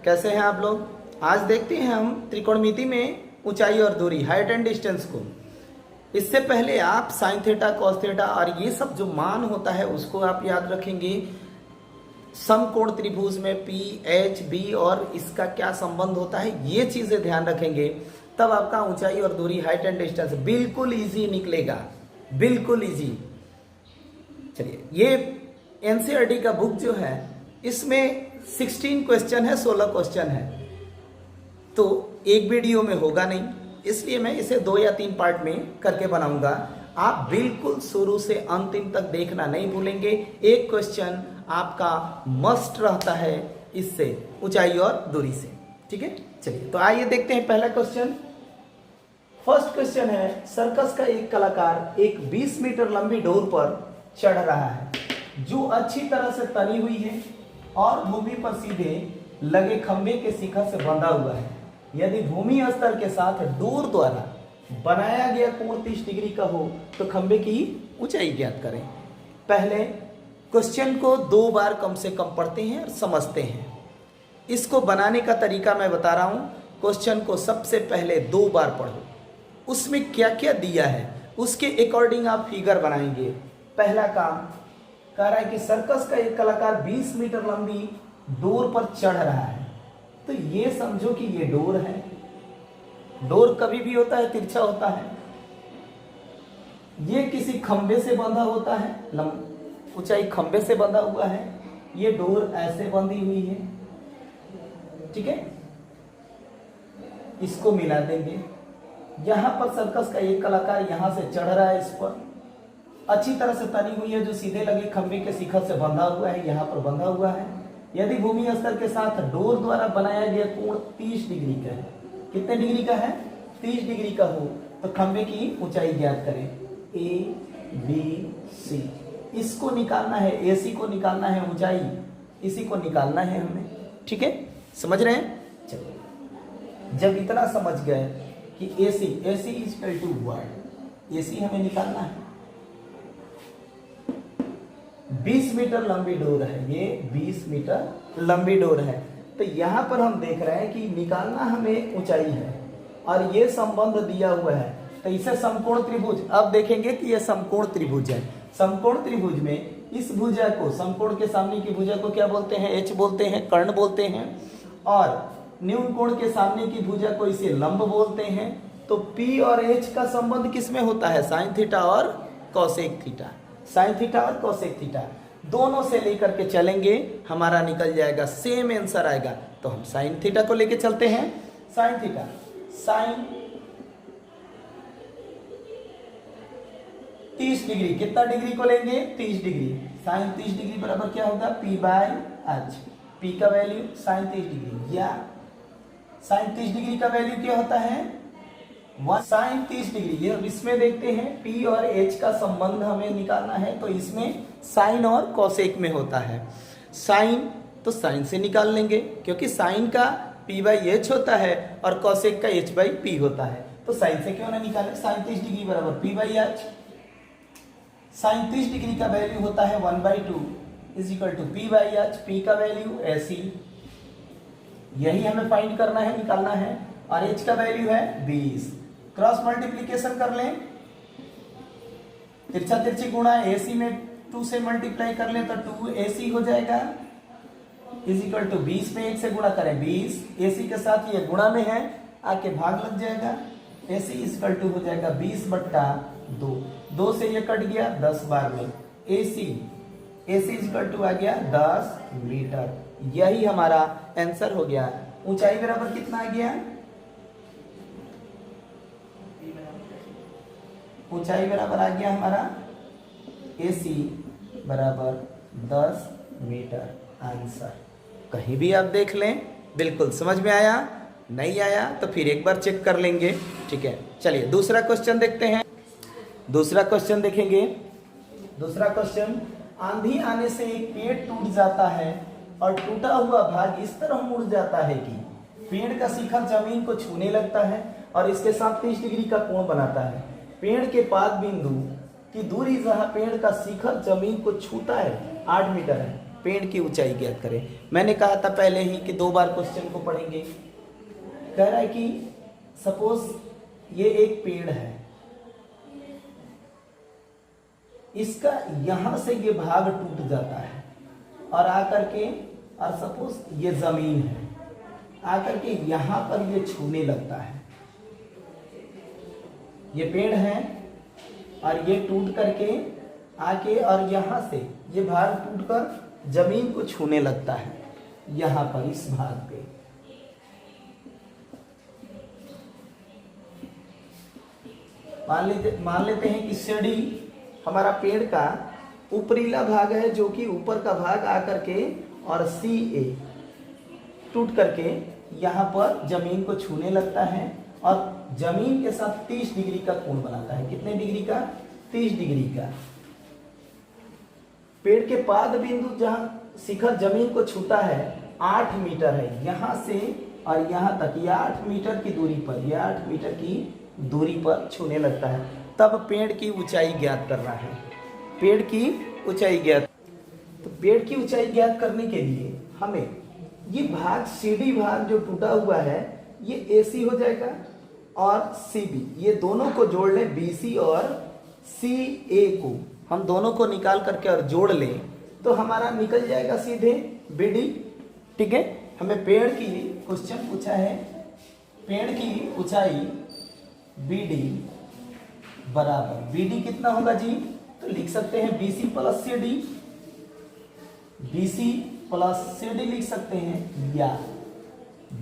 कैसे हैं आप लोग। आज देखते हैं हम त्रिकोणमिति में ऊंचाई और दूरी, हाइट एंड डिस्टेंस को। इससे पहले आप साइन थीटा, कॉस थीटा और ये सब जो मान होता है उसको आप याद रखेंगे। समकोण त्रिभुज में पी, एच, बी और इसका क्या संबंध होता है, ये चीजें ध्यान रखेंगे, तब आपका ऊंचाई और दूरी, हाइट एंड डिस्टेंस बिल्कुल इजी निकलेगा, बिल्कुल इजी। चलिए, ये एनसीईआरटी का बुक जो है इसमें 16 क्वेश्चन है, 16 क्वेश्चन है, तो एक वीडियो में होगा नहीं, इसलिए मैं इसे 2 या 3 पार्ट में करके बनाऊंगा। आप बिल्कुल शुरू से अंतिम तक देखना नहीं भूलेंगे। एक क्वेश्चन आपका मस्ट रहता है इससे, ऊंचाई और दूरी से। ठीक है, चलिए तो आइए देखते हैं पहला क्वेश्चन। फर्स्ट क्वेश्चन है, सर्कस का एक कलाकार एक 20 मीटर लंबी डोर पर चढ़ रहा है जो अच्छी तरह से तनी हुई है और भूमि पर सीधे लगे खंभे के शिखर से बंधा हुआ है। यदि भूमि स्तर के साथ डोर द्वारा बनाया गया कोण 30 डिग्री का हो तो खंभे की ऊंचाई ज्ञात करें। पहले क्वेश्चन को 2 बार कम से कम पढ़ते हैं और समझते हैं। इसको बनाने का तरीका मैं बता रहा हूं। क्वेश्चन को सबसे पहले 2 बार पढ़ो, उसमें क्या क्या दिया है उसके अकॉर्डिंग आप फिगर बनाएंगे। पहला काम कह रहा है कि सर्कस का एक कलाकार 20 मीटर लंबी डोर पर चढ़ रहा है, तो ये समझो कि ये डोर है। डोर कभी भी होता है तिरछा होता है, ये किसी खंबे से बंधा होता है, ऊंचाई खंबे से बंधा हुआ है, ये डोर ऐसे बंधी हुई है। ठीक है, इसको मिला देंगे। यहां पर सर्कस का एक कलाकार यहां से चढ़ रहा है, इस पर अच्छी तरह से तनी हुई है जो सीधे लगे खंबे के शिखर से बंधा हुआ है, यहाँ पर बंधा हुआ है। यदि भूमि स्तर के साथ डोर द्वारा बनाया गया कोण 30 डिग्री का है, कितने डिग्री का है, 30 डिग्री का हो तो खंबे की ऊंचाई ज्ञात करें। ए, बी, सी, इसको निकालना है, एसी को निकालना है, ऊंचाई इसी को निकालना है हमें। ठीक है, समझ रहे हैं। चलो, जब इतना समझ गए कि AC is equal to what, AC हमें निकालना है। 20 मीटर लंबी डोर है, ये 20 मीटर लंबी डोर है, तो यहां पर हम देख रहे हैं कि निकालना हमें ऊंचाई है और ये संबंध दिया हुआ है, तो इसे समकोण त्रिभुज। अब देखेंगे कि ये समकोण त्रिभुज है। समकोण त्रिभुज में इस भुजा को, समकोण के सामने की भुजा को क्या बोलते हैं, एच बोलते हैं, कर्ण बोलते हैं, और न्यून कोण के सामने की भुजा को इसे लंब बोलते हैं। तो पी और एच का संबंध किसमें होता है, साइन थीटा और कॉसेक थीटा। साइन थीटा और कोसेक थीटा दोनों से लेकर के चलेंगे, हमारा निकल जाएगा, सेम आंसर आएगा। तो हम साइन थीटा को लेके चलते हैं। साइन थीटा, साइन 30 डिग्री, कितना डिग्री को लेंगे, 30 डिग्री। साइन 30 डिग्री बराबर क्या होगा, पी बाय एच। पी का वैल्यू साइन 30 डिग्री, या साइन 30 डिग्री का वैल्यू क्या होता है, साइन 30 डिग्री। ये इसमें देखते हैं पी और एच का संबंध हमें निकालना है, तो इसमें साइन और कॉसेक में होता है। साइन तो साइन से निकाल लेंगे क्योंकि साइन का पी बाई एच होता है और कॉसेक का एच बाई पी होता है, तो साइन से क्यों ना निकालें। साइन 30 डिग्री बराबर P by H. Sine 30 degree का वैल्यू होता है 1/2 is equal to P by H. P का वैल्यू ऐसी, यही हमें फाइंड करना है, निकालना है, और एच का वैल्यू है 20। क्रॉस मल्टीप्लीकेशन कर लें, तिरछा तिरछी गुणा, एसी में 2 से मल्टीप्लाई कर लें तो 2ac हो जाएगा, इज इक्वल टू 20 में 1 से गुणा करें 20, एसी के साथ ये गुणा में है, आके भाग लग जाएगा, ac इज इक्वल टू हो जाएगा 20/2। 2 से ये कट गया, 10 बार में ac इज इक्वल टू आ गया 10 मीटर। यही हमारा आंसर हो गया। ऊंचाई बराबर कितना आ गया, ऊंचाई बराबर आ गया हमारा AC बराबर 10 मीटर। आंसर कहीं भी आप देख लें, बिल्कुल समझ में आया, नहीं आया तो फिर एक बार चेक कर लेंगे। ठीक है, चलिए दूसरा क्वेश्चन देखते हैं। दूसरा क्वेश्चन देखेंगे। दूसरा क्वेश्चन, आंधी आने से एक पेड़ टूट जाता है और टूटा हुआ भाग इस तरह मुड़ जाता है कि पेड़ का शिखर जमीन को छूने लगता है और इसके साथ 30 डिग्री का कोण बनाता है। पेड़ के पाद बिंदु की दूरी जहां पेड़ का शिखर जमीन को छूता है 8 मीटर है। पेड़ की ऊंचाई ज्ञात करें। मैंने कहा था पहले ही कि 2 बार क्वेश्चन को पढ़ेंगे। कह रहा है कि सपोज ये एक पेड़ है, इसका यहां से ये भाग टूट जाता है और आकर के, और सपोज ये जमीन है, आकर के यहां पर ये छूने लगता है। ये पेड़ है और ये टूट करके आके और यहां से ये भाग टूटकर जमीन को छूने लगता है, यहां पर इस भाग पे। मान लेते हैं कि सीढ़ी हमारा पेड़ का ऊपरीला भाग है, जो कि ऊपर का भाग आकर के और सी ए टूट करके यहाँ पर जमीन को छूने लगता है और जमीन के साथ 30 डिग्री का कोण बनाता है। कितने डिग्री का? 30 डिग्री का। पेड़ के पाद बिंदु जहां शिखर जमीन को छूता है 8 मीटर है, यहां से और यहां तक ये 8 मीटर की दूरी पर, ये 8 मीटर की दूरी पर छूने लगता है। तब पेड़ की ऊंचाई ज्ञात करना है। पेड़ की ऊंचाई ज्ञात, तो पेड़ की ऊंचाई ज्ञात करने के लिए हमें ये भाग, सीडी भाग जो टूटा हुआ है, ये एसी हो जाएगा और सीबी, ये दोनों को जोड़ लें, बीसी और सी ए को हम दोनों को निकाल करके और जोड़ लें तो हमारा निकल जाएगा सीधे बीडी। ठीक है, हमें पेड़ की क्वेश्चन पूछा है, पेड़ की ऊंचाई बीडी बराबर, बीडी कितना होगा जी? तो लिख सकते हैं BC plus C D, BC plus C D लिख सकते हैं, या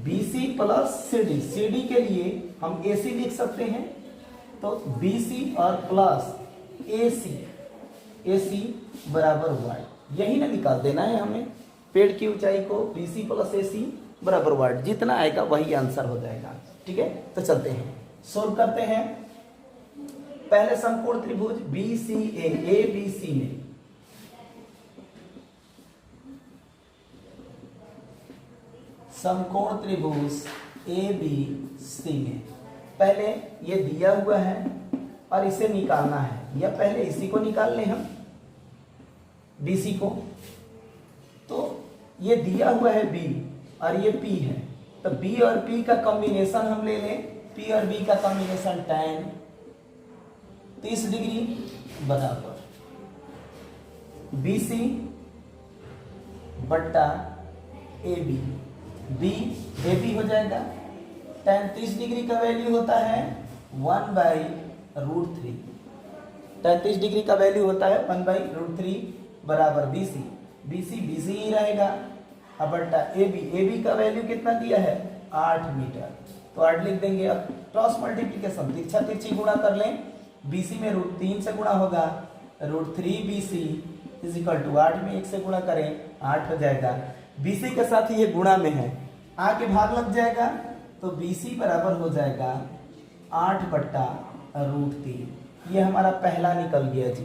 BC plus C D, C D के लिए हम एसी लिख सकते हैं। तो बीसी और प्लस एसी, एसी बराबर वाट, यही ना निकाल देना है हमें। पेड़ की ऊंचाई को बीसी प्लस एसी बराबर वाट, जितना आएगा वही आंसर हो जाएगा। ठीक है, तो चलते हैं, सोल्व करते हैं। पहले समकोण त्रिभुज बीसीए, ए बी सी में समकोण त्रिभुज ए बी सी में पहले ये दिया हुआ है और इसे निकालना है, या पहले इसी को निकाल लें हम, बीसी को। तो ये दिया हुआ है बी और ये पी है, तो बी और पी का कॉम्बिनेशन हम ले लें, पी और बी का कॉम्बिनेशन tan 30 डिग्री बराबर BC बट्टा AB, बी ए बी हो जाएगा। tan 30 डिग्री का वैल्यू होता है 1/√3, tan 30 डिग्री का वैल्यू होता है 1/√3 बराबर BC, BC BC ही रहेगा। अब बट्टा AB, AB का वैल्यू कितना दिया है? 8 मीटर, तो 8 लिख देंगे। अब क्रॉस मल्टीप्लीकेशन, तिरछा तिरछी गुणा कर लें, BC में √3 से गुणा होगा, √3BC = 8 में 1 से गुणा करें 8 हो जाएगा। BC के साथ ये गुणा में है, आके भाग लग जाएगा, तो BC बराबर हो जाएगा 8/√3। ये हमारा पहला निकल गया जी,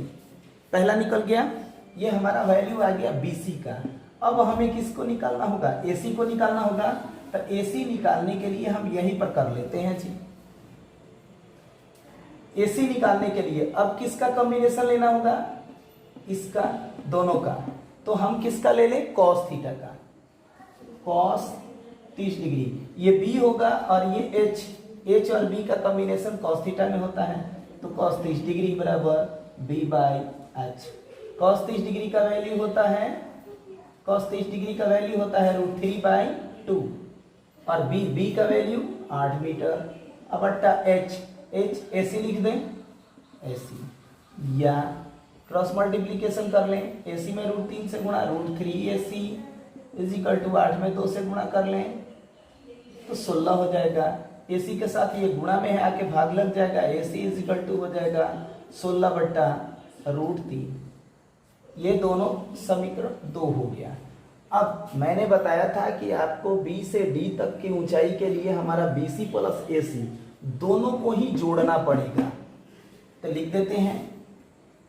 पहला निकल गया। ये हमारा वैल्यू आ गया BC का। अब हमें किसको निकालना होगा? AC को निकालना होगा। तो AC निकालने के लिए हम यहीं पर कर लेते हैं जी। AC निकालने के लिए अब किसका कॉम्बिनेशन लेना होगा? इसका, दोनों का। तो हम किसका ले लें? cos थीटा का, cos 30 डिग्री। ये B होगा और ये H और B का कॉम्बिनेशन cos थीटा में होता है, तो cos 30 डिग्री बराबर B/H। cos 30 डिग्री का वैल्यू होता है, cos 30 डिग्री का वैल्यू होता है √3/2 और B का वैल्यू 8 मीटर। अब बट्टा H AC लिख दें, AC, या क्रॉस मल्टीप्लीकेशन कर लें, AC में √3 से गुणा, √3AC = 8 में 2 से गुणा कर लें तो 16 हो जाएगा। AC के साथ ये गुणा में है, आके भाग लग जाएगा, AC = हो जाएगा 16/√3। ये दोनों समीकरण 2 हो गया। अब मैंने बताया था कि आपको B से D तक की ऊंचाई के लिए हमारा BC प्लस AC दोनों को ही जोड़ना पड़ेगा। तो लिख देते हैं,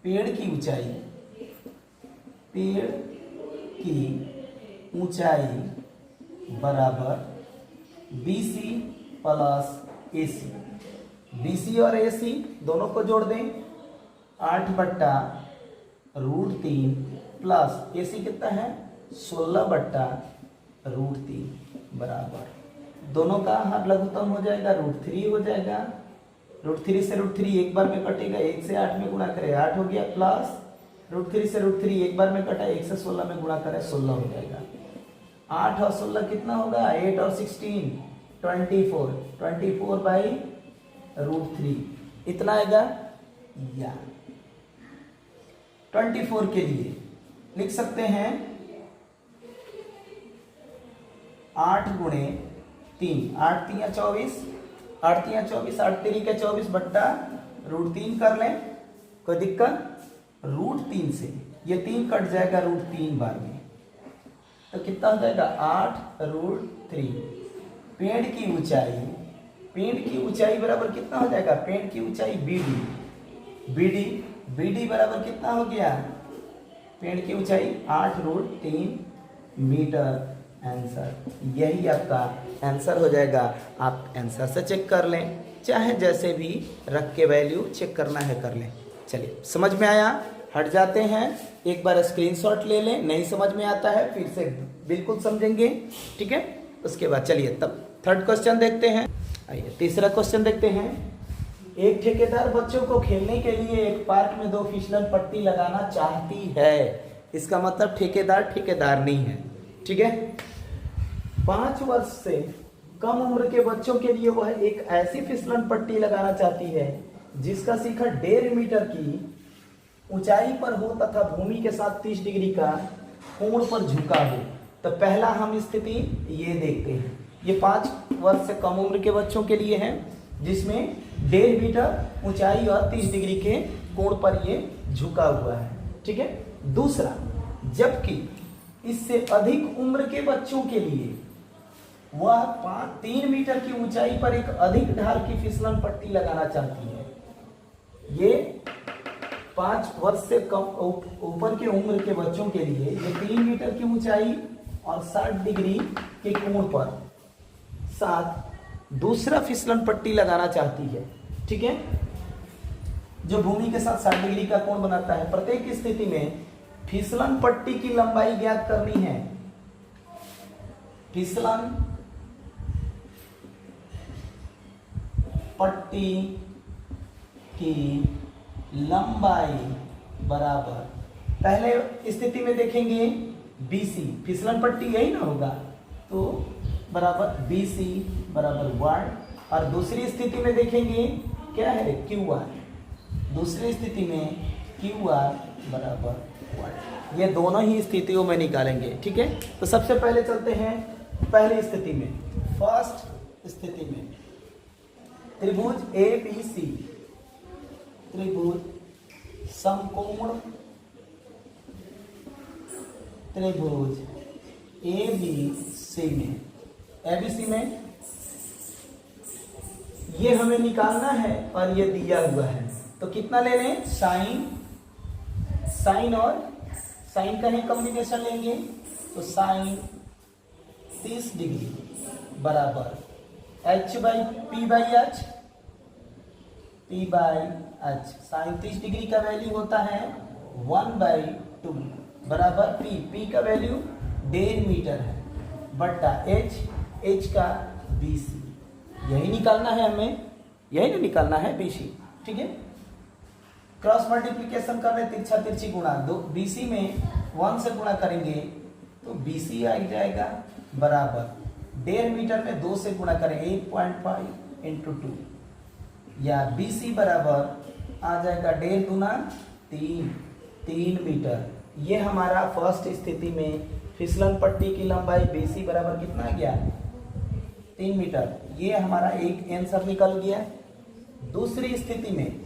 पेड़ की ऊंचाई, पेड़ की ऊंचाई बराबर BC प्लस AC। BC और AC दोनों को जोड़ दें, 8/√3 प्लस AC कितना है 16/√3 बराबर, दोनों का हर लघुत्तम हो जाएगा √3 हो जाएगा। √3 से √3 एक बार में कटेगा, 1 से 8 में गुणा करें 8 हो गया, प्लस √3 से /3 एक बार में कटा, 1 से 16 में गुणा करें 16 हो जाएगा। 8 और 16 कितना होगा, 8 और 16 24, 24/√3 इतना आएगा। या 24 के लिए लिख सकते हैं 8 गुणे 3, 8 3 24, 8 3 24, 8 3 के 24 बट्टा √3 कर लें, कोई दिक्कत। √3 से ये 3 कट जाएगा √3 बार में, तो कितना हो जाएगा 8√3। पेड़ की ऊंचाई बराबर कितना हो जाएगा, पेड़ की ऊंचाई BD बराबर कितना हो गया, पेड़ की ऊंचाई 8√3 मीटर। आंसर यही आपका आंसर हो जाएगा। आप आंसर से चेक कर लें, चाहे जैसे भी रख के वैल्यू चेक करना है कर लें। चलिए समझ में आया, हट जाते हैं, एक बार स्क्रीनशॉट ले लें, नहीं समझ में आता है फिर से बिल्कुल समझेंगे, ठीक है। उसके बाद चलिए तब थर्ड क्वेश्चन देखते हैं। आइए तीसरा क्वेश्चन देखते हैं। एक ठेकेदार बच्चों को खेलने के लिए एक पार्क में 2 फिसलन पट्टी लगाना चाहती है। इसका मतलब ठेकेदार नहीं है, ठीक है। 5 वर्ष से कम उम्र के बच्चों के लिए वह एक ऐसी फिसलन पट्टी लगाना चाहती है जिसका शिखर 1.5 मीटर की ऊंचाई पर हो तथा भूमि के साथ 30 डिग्री का कोण पर झुका हो। तो पहला हम स्थिति ये देखते हैं, ये 5 वर्ष से कम उम्र के बच्चों के लिए है जिसमें 1.5 मीटर ऊंचाई और 30 डिग्री के कोण पर ये झुका हुआ है, ठीक है। दूसरा, जबकि इससे अधिक उम्र के बच्चों के लिए वह 3 मीटर की ऊंचाई पर एक अधिक ढाल की फिसलन पट्टी लगाना चाहती है। ये 5 वर्ष से कम ऊपर के उम्र के बच्चों के लिए ये 3 मीटर की ऊंचाई और 60 डिग्री के कोण पर साथ दूसरा फिसलन पट्टी लगाना चाहती है, ठीक है, जो भूमि के साथ 60 डिग्री का कोण बनाता है। प्रत्येक स्थिति में फिसलन पट्टी की लंबाई ज्ञात करनी है। फिसलन पट्टी की लंबाई बराबर, पहले स्थिति में देखेंगे BC, फिसलन पट्टी यही ना होगा, तो बराबर BC बराबर 1, और दूसरी स्थिति में देखेंगे क्या है QR, दूसरी स्थिति में QR बराबर 1। ये दोनों ही स्थितियों में निकालेंगे, ठीक है। तो सबसे पहले चलते हैं पहली स्थिति में। फर्स्ट स्थिति में त्रिभुज ABC, त्रिभुज समकोण त्रिभुज ABC में ये हमें निकालना है और ये दिया हुआ है, तो कितना ले लें, साइन और साइन का ही कॉम्बिनेशन लेंगे, तो साइन 30 डिग्री बराबर H/P/H, P/H। साइन 30 डिग्री का वैल्यू होता है 1/2 बराबर P का वैल्यू 1.5 मीटर है बट्टा H का BC। यही निकालना है हमें, यही ना निकालना है BC, ठीक है। क्रॉस मल्टीप्लिकेशन कर रहे, तिरछा तिरछी गुणा, BC में 1 से गुणा करेंगे तो BC आ जाएगा बराबर 1.5 मीटर में 2 से गुणा करें 8.5 × 2, या BC बराबर आ जाएगा 1.5 दूना 3 मीटर। ये हमारा फर्स्ट स्थिति में फिसलन पट्टी की लंबाई BC बराबर कितना आ गया, 3 मीटर। ये हमारा एक आंसर निकल गया। दूसरी स्थिति में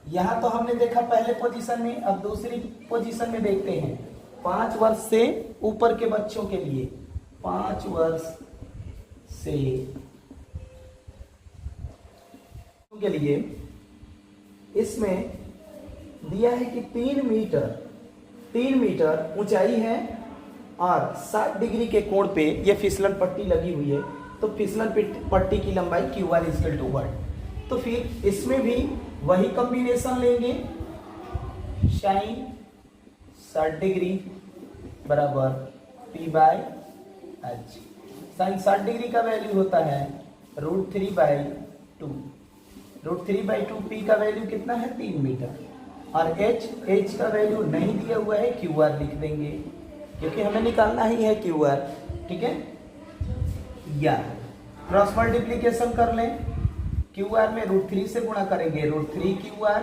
यहाँ तो हमने देखा पहले पोजीशन में, अब दूसरी पोजीशन में देखते हैं। 5 वर्ष से ऊपर के बच्चों के लिए, 5 वर्ष से के लिए इसमें दिया है कि 3 मीटर ऊंचाई है और 60 डिग्री के कोण पे ये फिसलन पट्टी लगी हुई है, तो फिसलन पट्टी की लंबाई QR=1। तो फिर इसमें भी वही कॉम्बिनेशन लेंगे, साइन 60 डिग्री बराबर P by H। Sine 60 degree का वैल्यू होता है √3/2। √3/2 P का वैल्यू कितना है 3 मीटर। और H का वैल्यू नहीं दिया हुआ है, QR लिख देंगे क्योंकि हमें निकालना ही है QR। ठीक है, या क्रॉस मल्टीप्लीकेशन कर लें। QR में √3 से गुणा करेंगे, √3 QR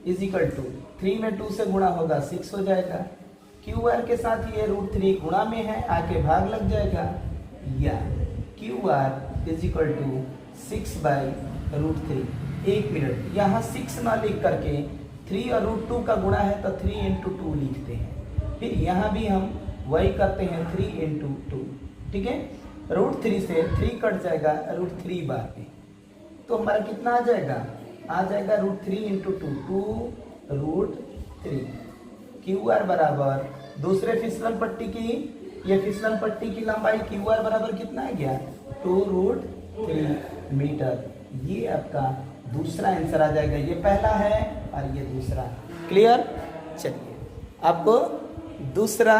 इज इक्वल टू 3 में 2 से गुणा होगा 6 हो जाएगा। QR के साथ ये √3 गुणा में है, आके भाग लग जाएगा, या QR is equal to 6/√3। 1 minute, यहाँ 6 ना लिख करके 3 और √2 का गुणा है तो 3 × 2 लिखते हैं। फिर यहाँ भी हम वही करते हैं 3 × 2। ठीक है, √3 से 3 कट जाएगा √3 बार में, तो हमारा कितना आ जाएगा, आ जाएगा √3 × 2 √3। QR बराबर दूसरे फिसलन पट्टी की, ये फिसलन पट्टी की लंबाई QR बराबर कितना आ गया 2√3 मीटर। ये आपका दूसरा आंसर आ जाएगा। ये पहला है और ये दूसरा। क्लियर। चलिए आपको दूसरा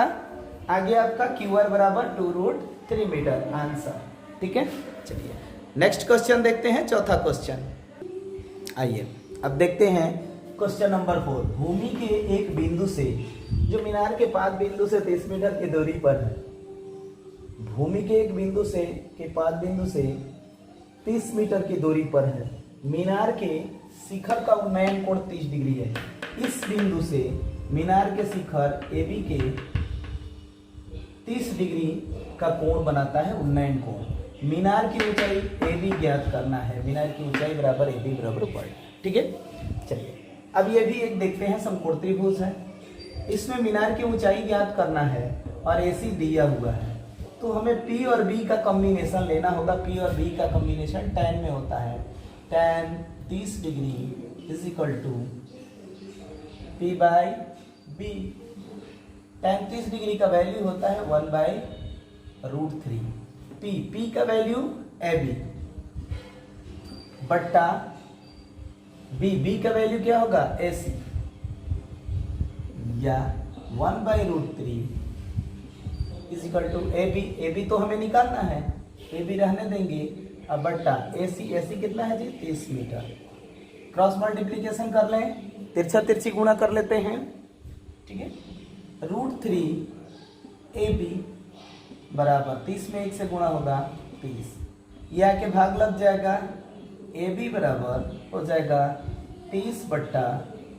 आ गया आपका QR बराबर 2√3 मीटर आंसर। ठीक है, चलिए नेक्स्ट क्वेश्चन देखते हैं, चौथा क्वेश्चन। आइए अब देखते हैं क्वेश्चन नंबर 4। भूमि के एक बिंदु से, जो मीनार के पाद बिंदु से 30 मीटर की दूरी पर है, भूमि के एक बिंदु से के पाद बिंदु से 30 मीटर की दूरी पर है, मीनार के शिखर का उन्नयन कोण 30 डिग्री है। इस बिंदु से मीनार के शिखर AB के 30 डिग्री का कोण बनाता है उन्नयन कोण। मीनार की ऊंचाई AB ज्ञात करना है। मीनार की ऊंचाई बराबर AB बराबर पढ़। ठीक है, चलिए अब ये भी एक देखते हैं, समकोण त्रिभुज है। इसमें मीनार की ऊंचाई ज्ञात करना है और AC दिया हुआ है, तो हमें P और B का कॉम्बिनेशन लेना होगा। P और B का कॉम्बिनेशन tan में होता है। tan 30 degree is equal to P/B। tan 30 degree का वैल्यू होता है 1/√3। P का वैल्यू AB बट्टा B का वैल्यू क्या होगा AC, या 1/√3 इज इक्वल टू AB तो हमें निकालना है, AB रहने देंगे। अब बट्टा AC कितना है जी 30 मीटर। क्रॉस मल्टीप्लीकेशन कर लें, तिरछा तिरछी गुणा कर लेते हैं। ठीक है, √3 AB बराबर 30 में 1 से गुणा होगा 30, यह आके भाग लग जाएगा। AB बराबर हो जाएगा 30 बट्टा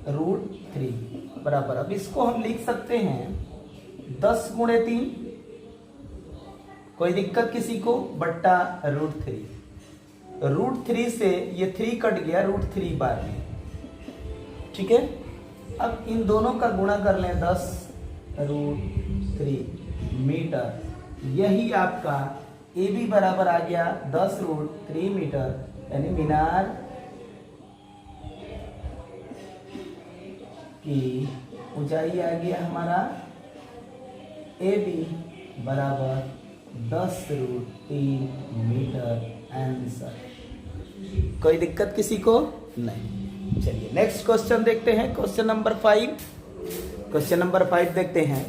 √3 बराबर, अब इसको हम लिख सकते हैं 10 × 3, कोई दिक्कत किसी को, बट्टा √3। √3 से ये 3 कट गया √3 बार में। ठीक है, अब इन दोनों का गुणा कर लें 10√3 मीटर। यही आपका AB बराबर आ गया 10√3 मीटर, यानी मीनार की ऊंचाई आ गया हमारा AB बराबर 10√3 मीटर आंसर। कोई दिक्कत किसी को नहीं। चलिए नेक्स्ट क्वेश्चन देखते हैं, क्वेश्चन नंबर 5। क्वेश्चन नंबर 5 देखते हैं।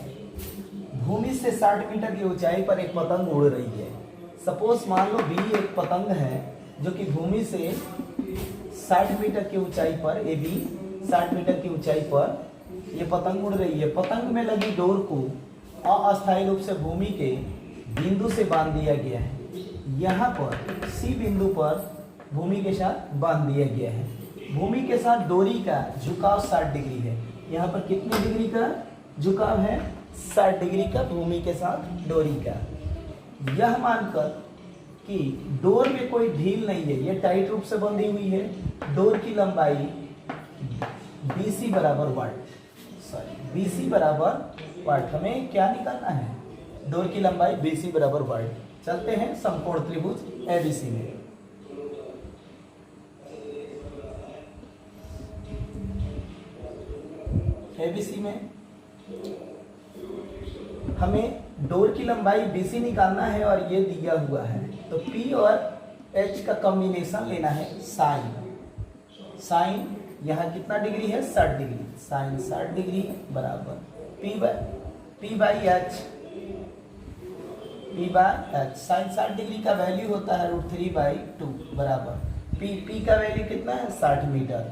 भूमि से 60 मीटर की ऊंचाई पर एक पतंग उड़ रही है। सपोज मान लो B एक पतंग है जो कि भूमि से 60 मीटर की ऊंचाई पर, AB 60 मीटर की ऊंचाई पर ये पतंग उड़ रही है। पतंग में लगी डोर को अस्थायी रूप से भूमि के बिंदु से बांध दिया गया है। यहाँ पर C बिंदु पर भूमि के साथ बांध दिया गया है। भूमि के साथ डोरी का झुकाव 60 डिग्री है। यहाँ पर कितने डिग्री का झुकाव है, 60 डिग्री का भूमि के साथ डोरी का। यह मानकर कि डोर में कोई ढील नहीं है, ये टाइट रूप से बंधी हुई है। डोर की लंबाई BC बराबर वाट, BC बराबर वाट। हमें क्या निकालना है, डोर की लंबाई BC बराबर वाट। चलते हैं समकोण त्रिभुज ABC में। ABC में हमें डोर की लंबाई BC निकालना है और ये दिया हुआ है, तो P और H का कॉम्बिनेशन लेना है। साइन यहाँ कितना डिग्री है 60 डिग्री, साइन 60 डिग्री बराबर P/H P by H. Sine 60 degree का वैल्यू होता है √3/2 बराबर पी का वैल्यू कितना है 60 मीटर।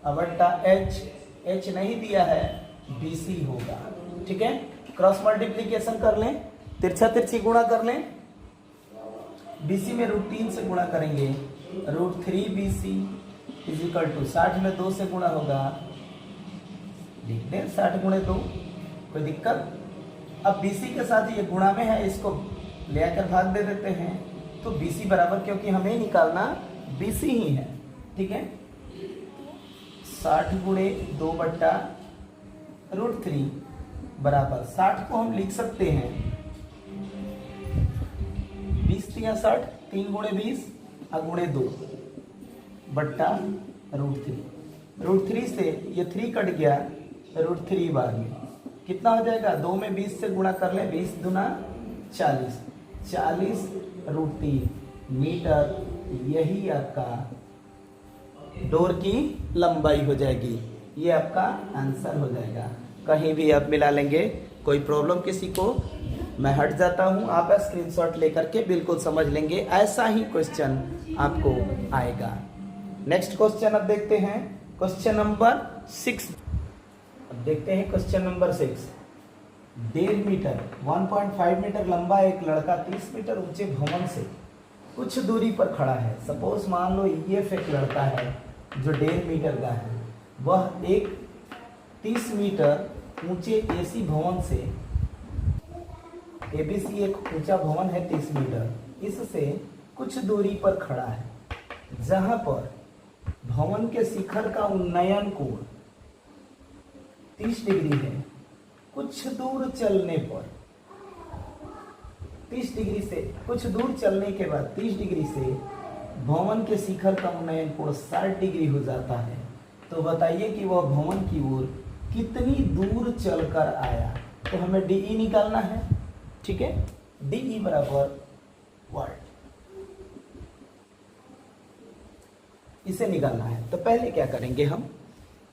अबट्टा एच नहीं दिया है BC होगा। ठीक है, क्रॉस मल्टीप्लीकेशन कर लें, तिरछा तिरछी गुणा कर लें। BC में √3 से गुणा करेंगे, √3BC = 60 में 2 से गुणा होगा, लिख दें 60 × 2, कोई दिक्कत। अब BC के साथ ये गुणा में है, इसको ले आकर भाग दे देते हैं, तो BC बराबर, क्योंकि हमें निकालना BC ही है। ठीक है, 60 × 2 बट्टा √3 बराबर 60 को हम लिख सकते हैं 20 × 60, 3 × 20 × 2 बट्टा √3 से ये 3 कट गया, √3 बार में कितना हो जाएगा, 2 में 20 से गुणा कर लें, 20 दूना 40, 40 √3 मीटर। यही आपका डोर की लंबाई हो जाएगी, ये आपका आंसर हो जाएगा। कहीं भी आप मिला लेंगे, कोई प्रॉब्लम किसी को, मैं हट जाता हूं, आप स्क्रीनशॉट लेकर के बिल्कुल समझ लेंगे, ऐसा ही क्वेश्चन आपको आएगा। नेक्स्ट क्वेश्चन अब देखते हैं, क्वेश्चन नंबर 6। अब देखते हैं क्वेश्चन नंबर 6। 1.5 मीटर 1.5 मीटर लंबा एक लड़का 30 मीटर ऊंचे भवन से कुछ दूरी पर खड़ा है। सपोज मान लो EF एक लड़का है जो 1.5 मीटर का है, वह एक 30 मीटर ऊंचे AC भवन से, ABC एक ऊंचा भवन है 30 मीटर, इससे कुछ दूरी पर खड़ा है, जहां पर भवन के शिखर का उन्नयन कोण 30 डिग्री है। कुछ दूर चलने पर 30 डिग्री से, कुछ दूर चलने के बाद 30 डिग्री से भवन के शिखर का उन्नयन कोण 60 डिग्री हो जाता है। तो बताइए कि वह भवन की ओर कितनी दूर चलकर आया। तो हमें DE निकालना है। ठीक है, DE बराबर वर्ड, इसे निकालना है। तो पहले क्या करेंगे हम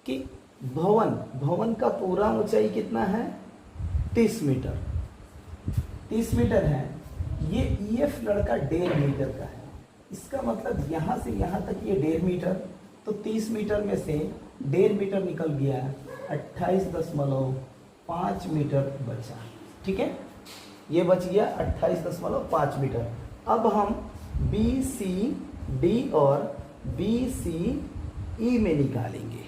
कि भवन का पूरा ऊंचाई कितना है 30 मीटर, 30 मीटर है। ये EF लड़का 1.5 मीटर का है, इसका मतलब यहां से यहां तक ये 1.5 मीटर, तो 30 मीटर में से 1.5 मीटर निकल गया, 28.5 मीटर बचा। ठीक है, ये बच गया 28.5 मीटर। अब हम BCD और BCE में निकालेंगे।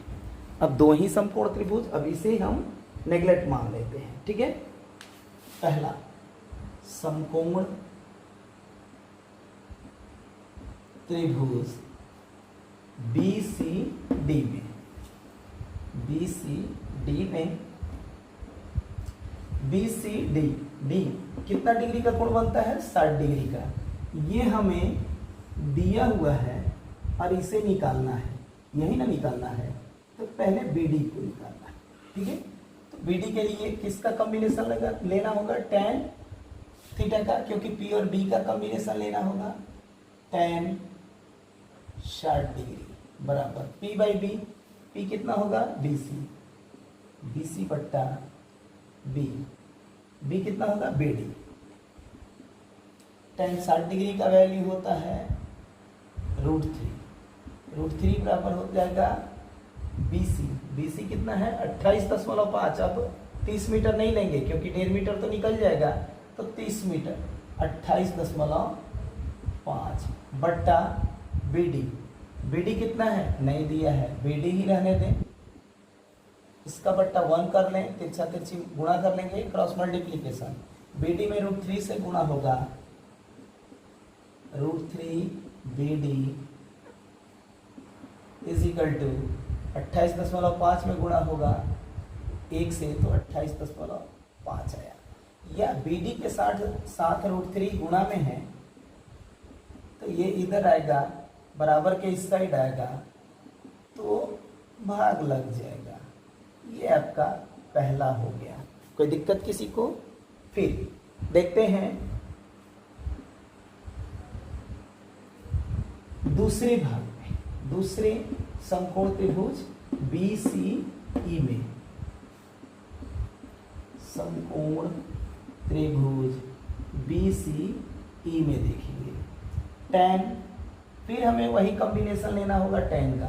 अब 2 ही समकोण त्रिभुज, अब इसे हम नेगलेक्ट मान लेते हैं। ठीक है, पहला समकोण त्रिभुज BCD में BCD कितना डिग्री का कोण बनता है 60 डिग्री का। ये हमें दिया हुआ है और इसे निकालना है, यही ना निकालना है, तो पहले BD को निकालना है। ठीक है, तो BD के लिए किसका कॉम्बिनेशन लेना होगा, tan थीटा का, क्योंकि P और B का कॉम्बिनेशन लेना होगा, tan 60 डिग्री बराबर P/B। P कितना होगा BC बट्टा B कितना होगा BD। tan 60 डिग्री का वैल्यू होता है √3 बराबर हो जाएगा BC कितना है 28.5। अब 30 मीटर नहीं लेंगे क्योंकि 1.5 मीटर तो निकल जाएगा, तो 30 मीटर 28.5 बट्टा BD कितना है नहीं दिया है, BD ही रहने दें, इसका बट्टा 1 कर लें, तिरछा तिरछी गुणा कर लेंगे, क्रॉस मल्टीप्लीकेशन। BD में √3 से गुणा होगा, √3BD = 28.5 में गुणा होगा 1 से, तो 28.5 आया। या BD के साथ √3 गुणा में है, तो ये इधर आएगा, बराबर के इस साइड आएगा, तो भाग लग जाएगा। ये आपका पहला हो गया, कोई दिक्कत किसी को। फिर देखते हैं दूसरे भाग में, दूसरे समकोण त्रिभुज BCE में, समकोण त्रिभुज बी सी ई में देखेंगे। tan, फिर हमें वही कॉम्बिनेशन लेना होगा tan का,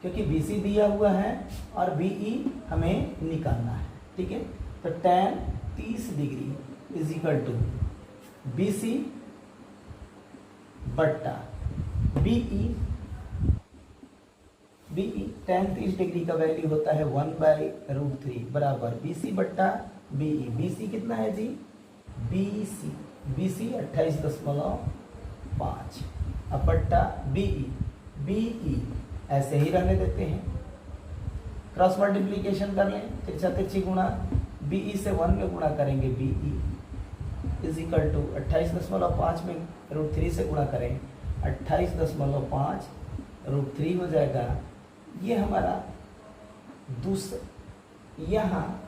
क्योंकि बी सी दिया हुआ है और बी ई हमें निकालना है। ठीक है, तो tan 30 degree is equal to B C बट्टा बी ई। tan 30 डिग्री का वैल्यू होता है 1/√3 बराबर बी सी बट्टा बी ई। बी सी कितना है जी? बी सी 28.5 अब बट्टा बी ई ऐसे ही रहने देते हैं, क्रॉस मल्टीप्लीकेशन कर लें, तिरछा तिरछी गुणा, बी ई से 1 में गुणा करेंगे B E is equal to 28.5 में √3 से गुणा करें 28.5 √3 हो जाएगा। ये हमारा दूसरा, यहाँ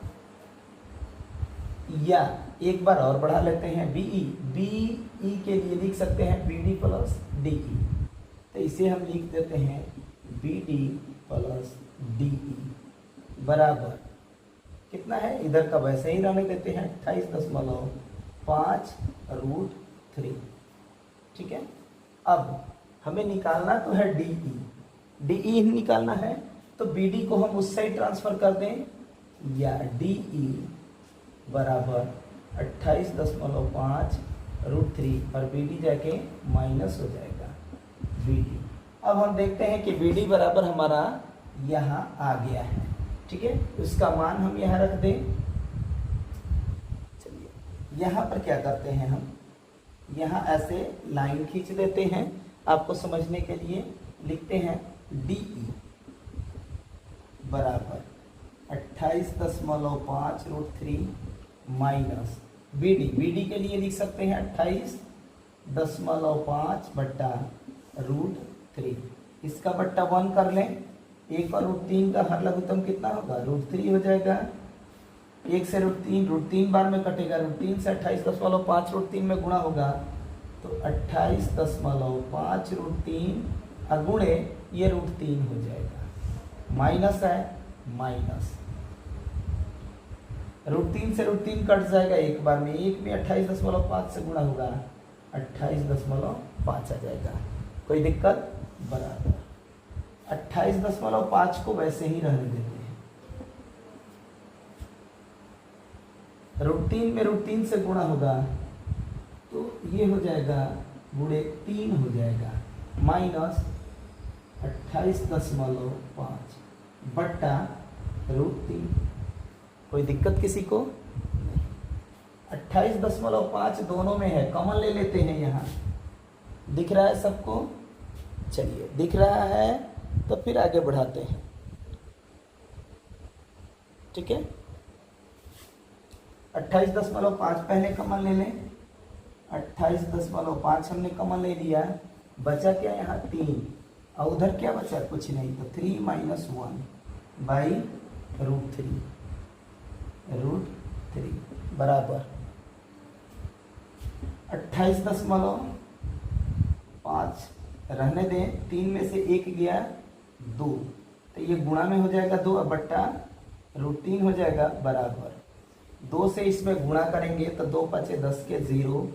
या एक बार और बढ़ा लेते हैं बी ई के लिए लिख सकते हैं B D plus D E, तो इसे हम लिख देते हैं B D plus D E बराबर कितना है, इधर का वैसे ही रहने देते हैं 28.5 √3। ठीक है, अब हमें निकालना तो है डी ई निकालना है, तो बी डी को हम उस साइड ट्रांसफर कर दें, या डी ई बराबर 28.5 √3 और बी डी जाके माइनस हो जाएगा बी डी। अब हम देखते हैं कि बी डी बराबर हमारा यहाँ आ गया है। ठीक है, उसका मान हम यहाँ रख दें। चलिए, यहाँ पर क्या करते हैं, हम यहाँ ऐसे लाइन खींच देते हैं, आपको समझने के लिए लिखते हैं डी ई बराबर 28.5 √3 माइनस बी डी के लिए लिख सकते हैं 28.5 बट्टा √3, इसका बट्टा 1 कर लें, 1 और √3 का हर लघुत्तम कितना होगा, √3 हो जाएगा। 1 से √3 बार में कटेगा, √3 से 28.5 √3 में गुणा होगा, तो 28.5 √3 अगुणे ये √3 हो जाएगा, माइनस है माइनस, √3 से √3 कट जाएगा एक बार में, एक में 28.5 से गुणा होगा, 28.5 आ जाएगा। कोई दिक्कत? बराबर 28.5 को वैसे ही रहने देते हैं, √3 में √3 से गुणा होगा, तो ये हो जाएगा गुणे 3 हो जाएगा, माइनस 28.5 बट्टा √3। कोई दिक्कत किसी को? नहीं। 28.5 दोनों में है, कॉमन ले लेते हैं, यहाँ दिख रहा है सबको? चलिए, दिख रहा है तो फिर आगे बढ़ाते हैं। ठीक है, 28.5 पहले कॉमन ले लें, 28.5 हमने कॉमन ले लिया, बचा क्या यहाँ 3, और उधर क्या बचा, कुछ नहीं, तो 3 - 1/√3 बराबर 28.5 रहने दें, 3 में से 1 गया 2, तो ये गुणा में हो जाएगा 2 बट्टा √3 हो जाएगा बराबर 2 से इसमें गुणा करेंगे तो 2 × 5 = 10 के 0,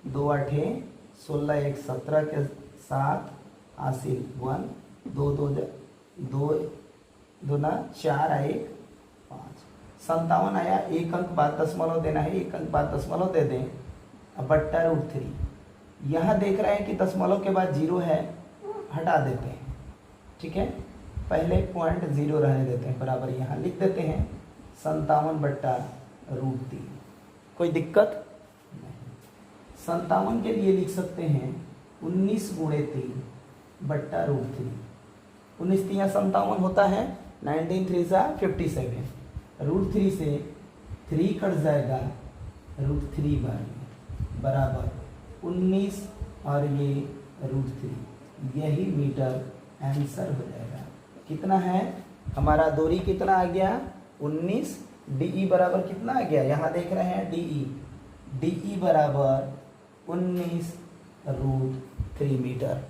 2 × 8 = 16, 1 × 17 के 7 हासिल 1, 2 × 2 = 4 × 1 = 5, 57 आया। एक अंक बाद दशमलव देना है, एक अंक बाद दशमलव दे दें, अब बट्टा √3। यहाँ देख रहे हैं कि दशमलव के बाद 0 है, हटा देते हैं। ठीक है, पहले पॉइंट 0 रहने देते हैं, बराबर यहाँ लिख देते हैं 57 बट्टा √3। कोई दिक्कत नहीं। 57 के लिए लिख सकते हैं 19 × 3 बट्टा √3। 19 × 3 = 57 होता है, 19 × 3 = 57, √3 से 3 कट जाएगा √3 बार में, बराबर 19 और ये √3, यही मीटर आंसर हो जाएगा। कितना है हमारा दूरी, कितना आ गया 19, DE बराबर कितना आ गया, यहाँ देख रहे हैं DE बराबर 19 √3 मीटर,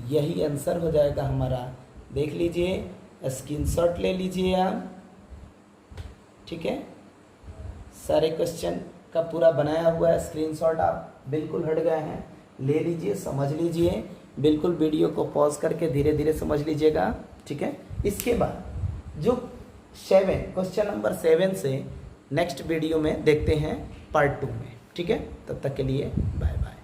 यही आंसर हो जाएगा हमारा। देख लीजिए, स्क्रीनशॉट ले लीजिए आप। ठीक है, सारे क्वेश्चन का पूरा बनाया हुआ है, स्क्रीनशॉट आप बिल्कुल हट गए हैं, ले लीजिए, समझ लीजिए, बिल्कुल वीडियो को पॉज करके धीरे धीरे समझ लीजिएगा, ठीक है। इसके बाद जो 7 क्वेश्चन नंबर 7 से नेक्स्ट वीडियो में देखते हैं पार्ट 2 में, ठीक है। तब तक के लिए बाय बाय।